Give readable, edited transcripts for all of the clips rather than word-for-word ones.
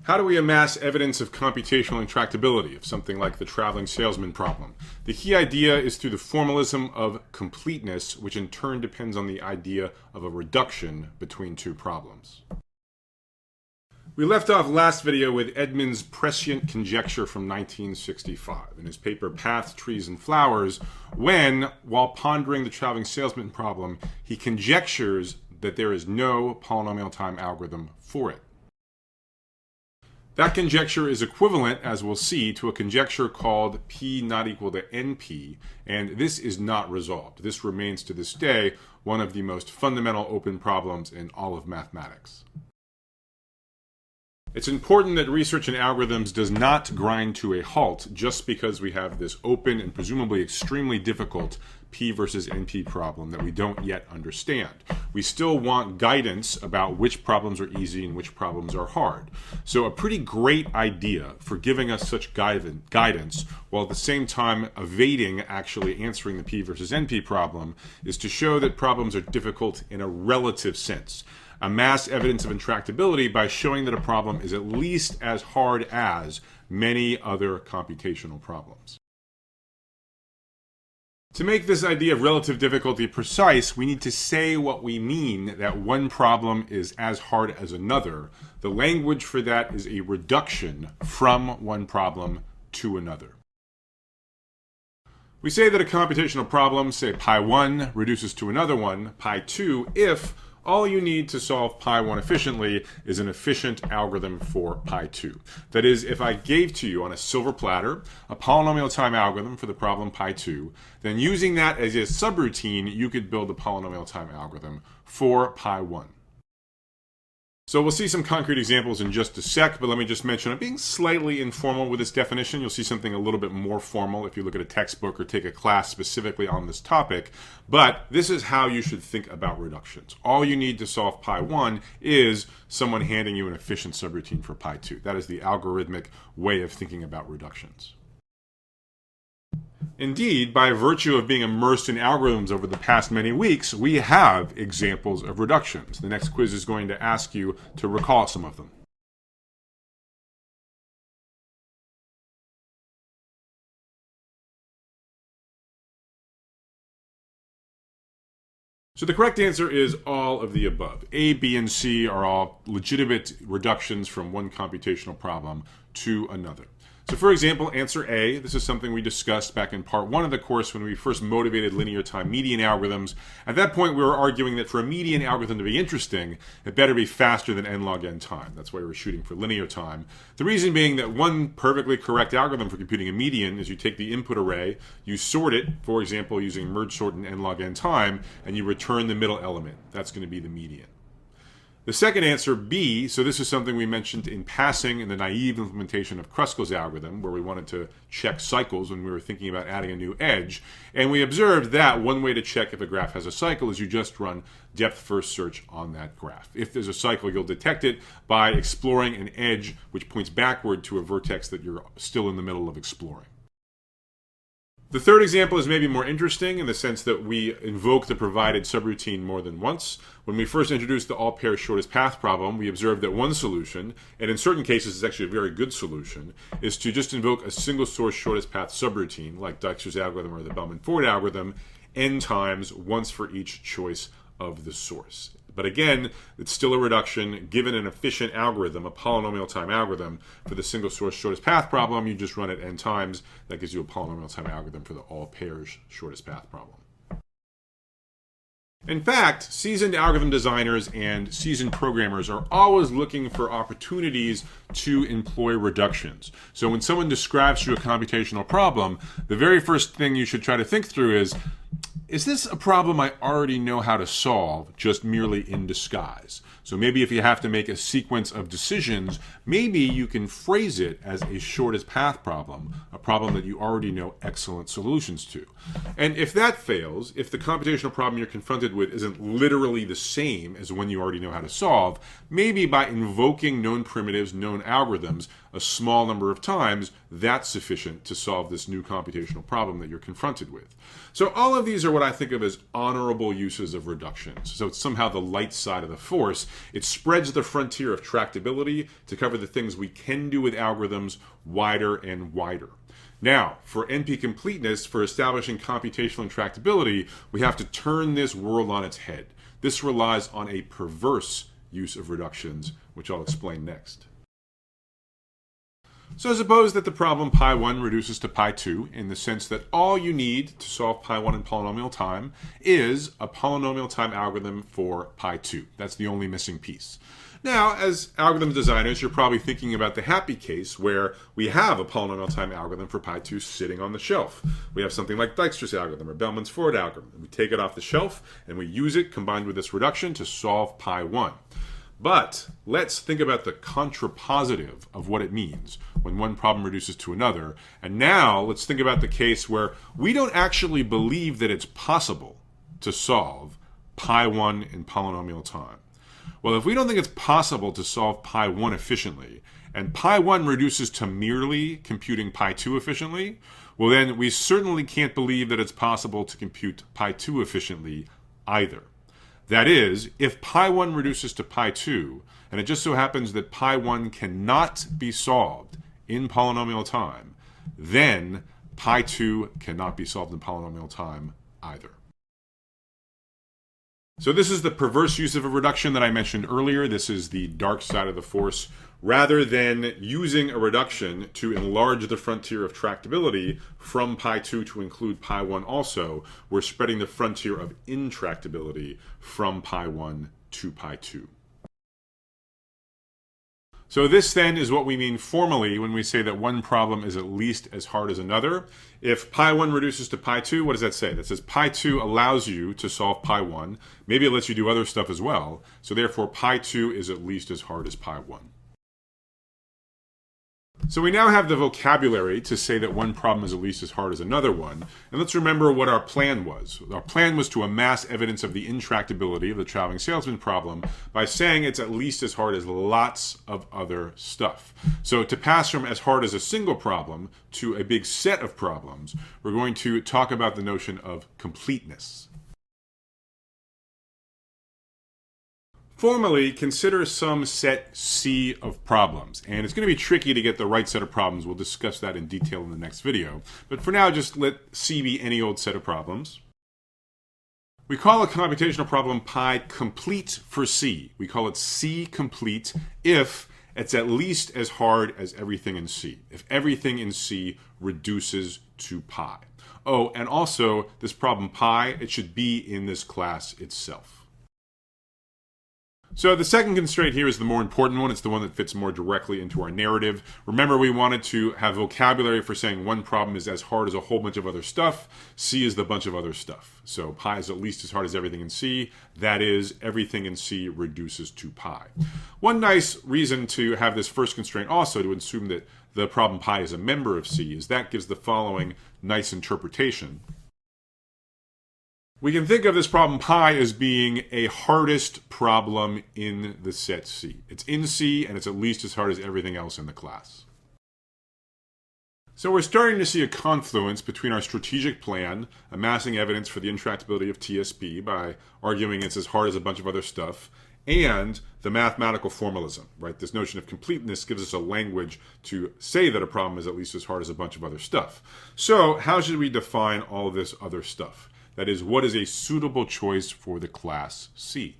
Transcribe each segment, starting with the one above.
How do we amass evidence of computational intractability of something like the traveling salesman problem? The key idea is through the formalism of completeness, which in turn depends on the idea of a reduction between two problems. We left off last video with Edmund's prescient conjecture from 1965 in his paper Paths, Trees, and Flowers, when, while pondering the traveling salesman problem, he conjectures that there is no polynomial time algorithm for it. That conjecture is equivalent, as we'll see, to a conjecture called P not equal to NP, and this is not resolved. This remains to this day one of the most fundamental open problems in all of mathematics. It's important that research in algorithms does not grind to a halt just because we have this open and presumably extremely difficult P versus NP problem that we don't yet understand. We still want guidance about which problems are easy and which problems are hard. So a pretty great idea for giving us such guidance while at the same time evading actually answering the P versus NP problem is to show that problems are difficult in a relative sense. Amass evidence of intractability by showing that a problem is at least as hard as many other computational problems. To make this idea of relative difficulty precise, we need to say what we mean that one problem is as hard as another. The language for that is a reduction from one problem to another. We say that a computational problem, say pi 1, reduces to another one, pi 2, if all you need to solve pi 1 efficiently is an efficient algorithm for pi 2. That is, if I gave to you on a silver platter a polynomial time algorithm for the problem pi 2, then using that as a subroutine, you could build a polynomial time algorithm for pi 1. So we'll see some concrete examples in just a sec, but let me just mention I'm being slightly informal with this definition. You'll see something a little bit more formal if you look at a textbook or take a class specifically on this topic. But this is how you should think about reductions. All you need to solve pi 1 is someone handing you an efficient subroutine for pi 2. That is the algorithmic way of thinking about reductions. Indeed, by virtue of being immersed in algorithms over the past many weeks, we have examples of reductions. The next quiz is going to ask you to recall some of them. So the correct answer is all of the above. A, B, and C are all legitimate reductions from one computational problem to another. So for example, answer A, this is something we discussed back in part 1 of the course when we first motivated linear time median algorithms. At that point, we were arguing that for a median algorithm to be interesting, it better be faster than n log n time. That's why we're shooting for linear time. The reason being that one perfectly correct algorithm for computing a median is you take the input array, you sort it, for example, using merge sort in n log n time, and you return the middle element. That's going to be the median. The second answer, B, so this is something we mentioned in passing in the naive implementation of Kruskal's algorithm, where we wanted to check cycles when we were thinking about adding a new edge. And we observed that one way to check if a graph has a cycle is you just run depth first search on that graph. If there's a cycle, you'll detect it by exploring an edge which points backward to a vertex that you're still in the middle of exploring. The third example is maybe more interesting in the sense that we invoke the provided subroutine more than once. When we first introduced the all pairs shortest path problem, we observed that one solution, and in certain cases it's actually a very good solution, is to just invoke a single source shortest path subroutine, like Dijkstra's algorithm or the Bellman-Ford algorithm, n times, once for each choice of the source. But again, it's still a reduction. Given an efficient algorithm, a polynomial time algorithm, for the single source shortest path problem, you just run it n times. That gives you a polynomial time algorithm for the all pairs shortest path problem. In fact, seasoned algorithm designers and seasoned programmers are always looking for opportunities to employ reductions. So when someone describes to you a computational problem, the very first thing you should try to think through is this a problem I already know how to solve, just merely in disguise? So maybe if you have to make a sequence of decisions, maybe you can phrase it as a shortest path problem, a problem that you already know excellent solutions to. And if that fails, if the computational problem you're confronted with isn't literally the same as one you already know how to solve, maybe by invoking known primitives, known algorithms, a small number of times, that's sufficient to solve this new computational problem that you're confronted with. So all of these are what what I think of as honorable uses of reductions. So it's somehow the light side of the force. It spreads the frontier of tractability to cover the things we can do with algorithms wider and wider. Now, for NP completeness, for establishing computational intractability, we have to turn this world on its head. This relies on a perverse use of reductions, which I'll explain next. So suppose that the problem pi1 reduces to pi2 in the sense that all you need to solve pi1 in polynomial time is a polynomial time algorithm for pi2. That's the only missing piece. Now, as algorithm designers, you're probably thinking about the happy case where we have a polynomial time algorithm for pi2 sitting on the shelf. We have something like Dijkstra's algorithm or Bellman's Ford algorithm. We take it off the shelf and we use it combined with this reduction to solve pi1. But let's think about the contrapositive of what it means when one problem reduces to another. And now let's think about the case where we don't actually believe that it's possible to solve pi1 in polynomial time. Well, if we don't think it's possible to solve pi1 efficiently, and pi1 reduces to merely computing pi2 efficiently, well then we certainly can't believe that it's possible to compute pi2 efficiently either. That is, if pi1 reduces to pi2, and it just so happens that pi1 cannot be solved in polynomial time, then pi2 cannot be solved in polynomial time either. So this is the perverse use of a reduction that I mentioned earlier. This is the dark side of the force. Rather than using a reduction to enlarge the frontier of tractability from pi2 to include pi1 also, we're spreading the frontier of intractability from pi1 to pi2. So this then is what we mean formally when we say that one problem is at least as hard as another. If pi1 reduces to pi2, what does that say? That says pi2 allows you to solve pi1. Maybe it lets you do other stuff as well. So therefore pi2 is at least as hard as pi1. So we now have the vocabulary to say that one problem is at least as hard as another one. And let's remember what our plan was. Our plan was to amass evidence of the intractability of the traveling salesman problem by saying it's at least as hard as lots of other stuff. So to pass from as hard as a single problem to a big set of problems, we're going to talk about the notion of completeness. Formally, consider some set C of problems, and it's going to be tricky to get the right set of problems. We'll discuss that in detail in the next video, but for now just let C be any old set of problems. We call a computational problem pi complete for C. We call it C complete if it's at least as hard as everything in C, if everything in C reduces to pi. Oh, and also this problem pi, it should be in this class itself. So the second constraint here is the more important one. It's the one that fits more directly into our narrative. Remember, we wanted to have vocabulary for saying one problem is as hard as a whole bunch of other stuff. C is the bunch of other stuff. So pi is at least as hard as everything in C. That is, everything in C reduces to pi. One nice reason to have this first constraint also to assume that the problem pi is a member of C is that gives the following nice interpretation. We can think of this problem pi as being a hardest problem in the set C. It's in C and it's at least as hard as everything else in the class. So we're starting to see a confluence between our strategic plan, amassing evidence for the intractability of TSP by arguing it's as hard as a bunch of other stuff, and the mathematical formalism, right? This notion of completeness gives us a language to say that a problem is at least as hard as a bunch of other stuff. So how should we define all this other stuff? That is, what is a suitable choice for the class C?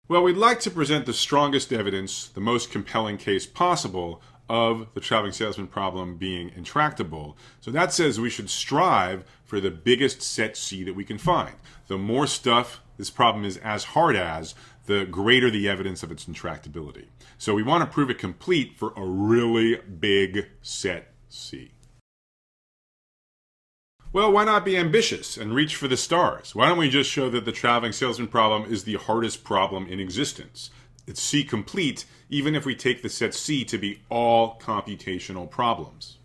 Well, we'd like to present the strongest evidence, the most compelling case possible of the traveling salesman problem being intractable. So that says we should strive for the biggest set C that we can find. The more stuff this problem is as hard as, the greater the evidence of its intractability. So we want to prove it complete for a really big set C. Well, why not be ambitious and reach for the stars? Why don't we just show that the traveling salesman problem is the hardest problem in existence? It's C complete, even if we take the set C to be all computational problems.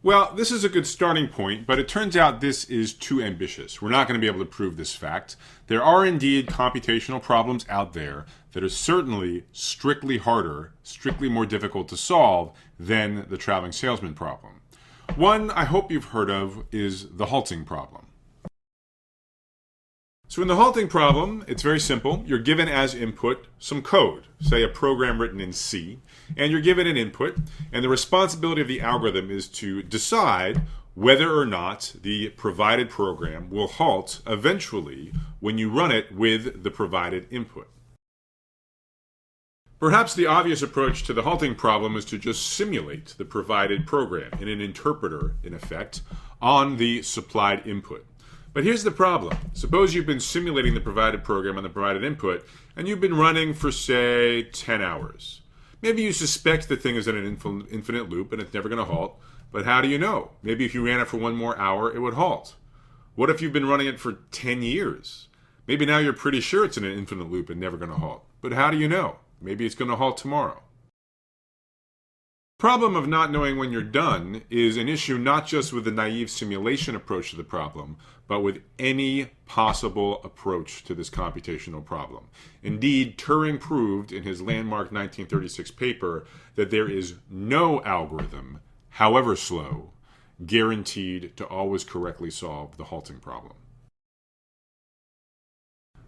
Well, this is a good starting point, but it turns out this is too ambitious. We're not going to be able to prove this fact. There are indeed computational problems out there that are certainly strictly harder, strictly more difficult to solve than the traveling salesman problem. One I hope you've heard of is the halting problem. So in the halting problem, it's very simple. You're given as input some code, say a program written in C, and you're given an input, and the responsibility of the algorithm is to decide whether or not the provided program will halt eventually when you run it with the provided input. Perhaps the obvious approach to the halting problem is to just simulate the provided program in an interpreter, in effect, on the supplied input. But here's the problem. Suppose you've been simulating the provided program on the provided input, and you've been running for, say, 10 hours. Maybe you suspect the thing is in an infinite loop and it's never going to halt, but how do you know? Maybe if you ran it for one more hour, it would halt. What if you've been running it for 10 years? Maybe now you're pretty sure it's in an infinite loop and never going to halt. But how do you know? Maybe it's going to halt tomorrow. Problem of not knowing when you're done is an issue not just with the naive simulation approach to the problem, but with any possible approach to this computational problem. Indeed, Turing proved in his landmark 1936 paper that there is no algorithm, however slow, guaranteed to always correctly solve the halting problem.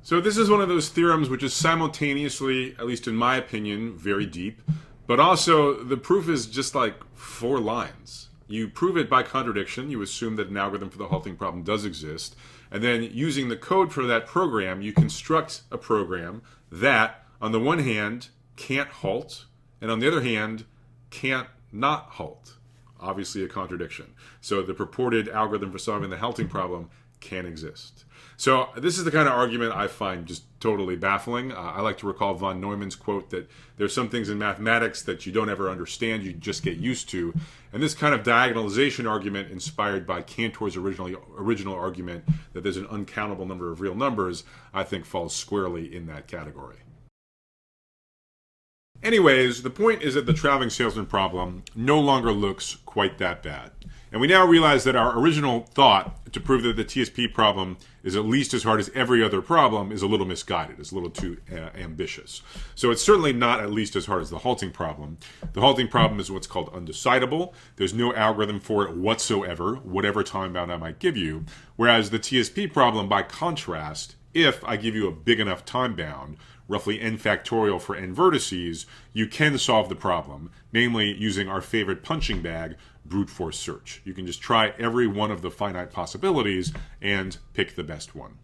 So this is one of those theorems which is simultaneously, at least in my opinion, very deep, but also the proof is just like 4 lines. You prove it by contradiction. You assume that an algorithm for the halting problem does exist. And then using the code for that program, you construct a program that, on the one hand, can't halt, and on the other hand, can't not halt. Obviously a contradiction. So the purported algorithm for solving the halting problem can exist. So this is the kind of argument I find just totally baffling. I like to recall von Neumann's quote that there's some things in mathematics that you don't ever understand, you just get used to. And this kind of diagonalization argument, inspired by Cantor's original argument that there's an uncountable number of real numbers, I think falls squarely in that category. Anyways, the point is that the traveling salesman problem no longer looks quite that bad. And we now realize that our original thought to prove that the TSP problem is at least as hard as every other problem is a little misguided, is a little too ambitious. So it's certainly not at least as hard as the halting problem. The halting problem is what's called undecidable. There's no algorithm for it whatsoever, whatever time bound I might give you. Whereas the TSP problem, by contrast, if I give you a big enough time bound, roughly n factorial for n vertices, you can solve the problem, namely using our favorite punching bag, brute force search. You can just try every one of the finite possibilities and pick the best one.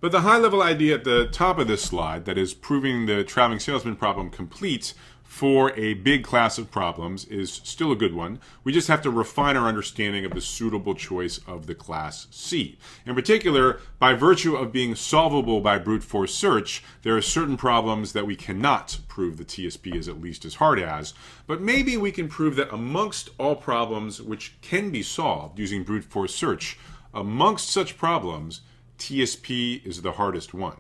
But the high-level idea at the top of this slide, that is proving the traveling salesman problem complete for a big class of problems, is still a good one. We just have to refine our understanding of the suitable choice of the class C. In particular, by virtue of being solvable by brute force search, there are certain problems that we cannot prove the TSP is at least as hard as, but maybe we can prove that amongst all problems which can be solved using brute force search, amongst such problems, TSP is the hardest one.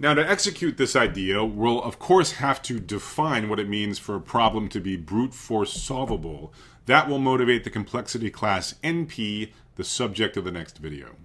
Now, to execute this idea, we'll of course have to define what it means for a problem to be brute force solvable. That will motivate the complexity class NP, the subject of the next video.